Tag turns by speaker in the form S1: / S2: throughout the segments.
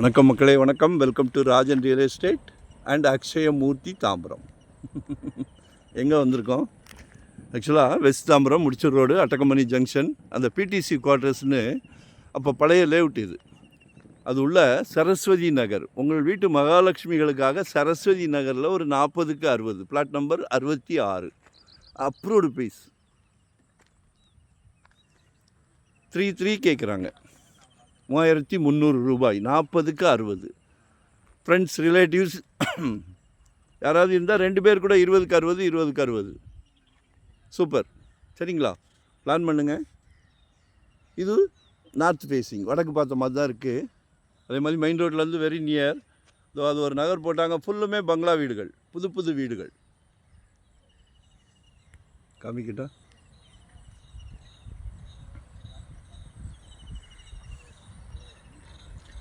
S1: வணக்கம் மக்களே, வணக்கம். Welcome to Rajan real estate and Akshayamurthy Tambaram. எங்கே வந்திருக்கோம்? ஆக்சுவலாக வெஸ்ட் தாம்பரம் முடிச்சூர் ரோடு அட்டகமணி ஜங்ஷன், அந்த பிடிசி குவார்ட்டர்ஸ்னு அப்போ பழைய லேஅவுட் இது. அது உள்ள சரஸ்வதி நகர், உங்கள் வீட்டு மகாலட்சுமிகளுக்காக சரஸ்வதி நகரில் ஒரு 40க்கு 60, பிளாட் நம்பர் 66, அப்ரூவ்டு பீஸ் 3.3 கேட்குறாங்க. 3300 ரூபாய், 40க்கு 60. ஃப்ரெண்ட்ஸ், ரிலேட்டிவ்ஸ் யாராவது இருந்தால் 2 பேர் கூட 20க்கு 60, 20க்கு 60. சூப்பர், சரிங்களா? பிளான் பண்ணுங்கள். இது நார்த் ஃபேஸிங், வடக்கு பார்த்த மாதிரி தான் இருக்குது. அதே மாதிரி மெயின் ரோட்லேருந்து வெரி நியர். இதோ அது ஒரு நகர் போட்டாங்க, ஃபுல்லுமே பங்களா வீடுகள், புது புது வீடுகள். காமிக்கிட்டா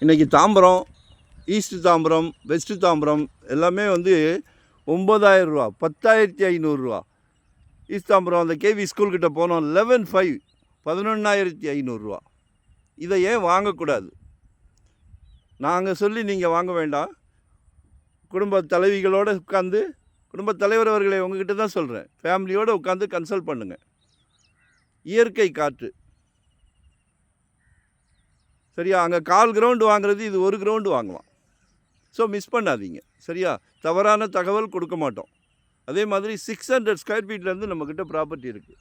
S1: இன்றைக்கி தாம்பரம், ஈஸ்ட் தாம்பரம், வெஸ்ட்டு தாம்பரம் எல்லாமே வந்து 9000 ரூபா, 10,500 ஈஸ்ட் தாம்பரம் அந்த கேவி ஸ்கூல்கிட்ட போனோம் 11,500, 11,500 இதை ஏன் வாங்கக்கூடாது? நாங்கள் சொல்லி நீங்கள் வாங்க வேண்டாம். குடும்ப தலைவிகளோடு உட்காந்து, குடும்ப தலைவர் அவர்களை உங்ககிட்ட தான் சொல்கிறேன், ஃபேமிலியோடு உட்காந்து கன்சல்ட் பண்ணுங்கள். இயற்கை காற்று, சரியா? அங்கே 1/4 கிரவுண்டு வாங்குறது, இது 1 கிரவுண்டு வாங்கலாம். ஸோ மிஸ் பண்ணாதீங்க, சரியா? தவறான தகவல் கொடுக்க மாட்டோம். அதே மாதிரி 600 ஸ்கொயர் ஃபீட்லேருந்து நம்மக்கிட்ட ப்ராப்பர்ட்டி இருக்குது.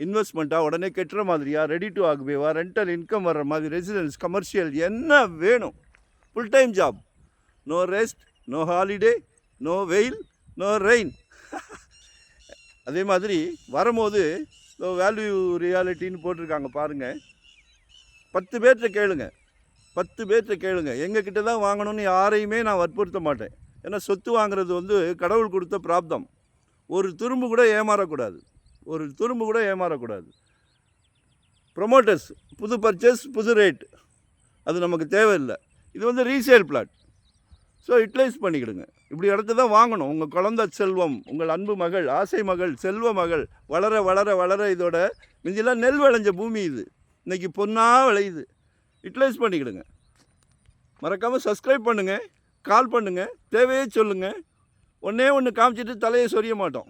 S1: இன்வெஸ்ட்மெண்ட்டாக உடனே கட்டுற மாதிரியா, ரெடி டு ஆகுபேவா, ரெண்டல் இன்கம் வர்ற மாதிரி, ரெசிடென்ஸ், கமர்ஷியல், என்ன வேணும்? Full time job, no rest, no holiday, no வெயில், நோ ரெயின். அதே மாதிரி வரும்போது வேல்யூ ரியாலிட்டின்னு போட்டிருக்காங்க பாருங்கள். 10 பேர்கிட்ட கேளுங்க, 10 பேர்கிட்ட கேளுங்க. எங்ககிட்ட தான் வாங்கணும்னு யாரையுமே நான் வற்புறுத்த மாட்டேன். ஏன்னா சொத்து வாங்குறது வந்து கடவுள் கொடுத்த பிராப்தம். ஒரு துரும்பு கூட ஏமாறக்கூடாது, ஒரு துரும்பு கூட ஏமாறக்கூடாது. ப்ரொமோட்டர்ஸ், புது பர்ச்சேஸ், புது ரேட், அது நமக்கு தேவையில்லை. இது வந்து ரீசேல் பிளாட். ஸோ யூட்டிலைஸ் பண்ணிக்கிடுங்க. இப்படி இடத்த தான் வாங்கணும். உங்கள் குழந்தை செல்வம், உங்கள் அன்பு மகள், ஆசை மகள், செல்வ மகள் வளர வளர வளர, இதோட மிஞ்சிலாம் நெல் விளைஞ்ச பூமி இது, இன்றைக்கி பொண்ணாக விளையுது. யூட்டிலைஸ் பண்ணிக்கிடுங்க. மறக்காமல் சப்ஸ்கிரைப் பண்ணுங்கள், கால் பண்ணுங்கள், தேவையே சொல்லுங்கள். ஒன்று காமிச்சிட்டு தலையை சொரிய மாட்டோம்.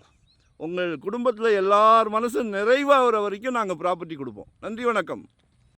S1: உங்கள் குடும்பத்தில் எல்லார் மனசும் நிறைவாகிற வரைக்கும் நாங்கள் ப்ராப்பர்ட்டி கொடுப்போம். நன்றி, வணக்கம்.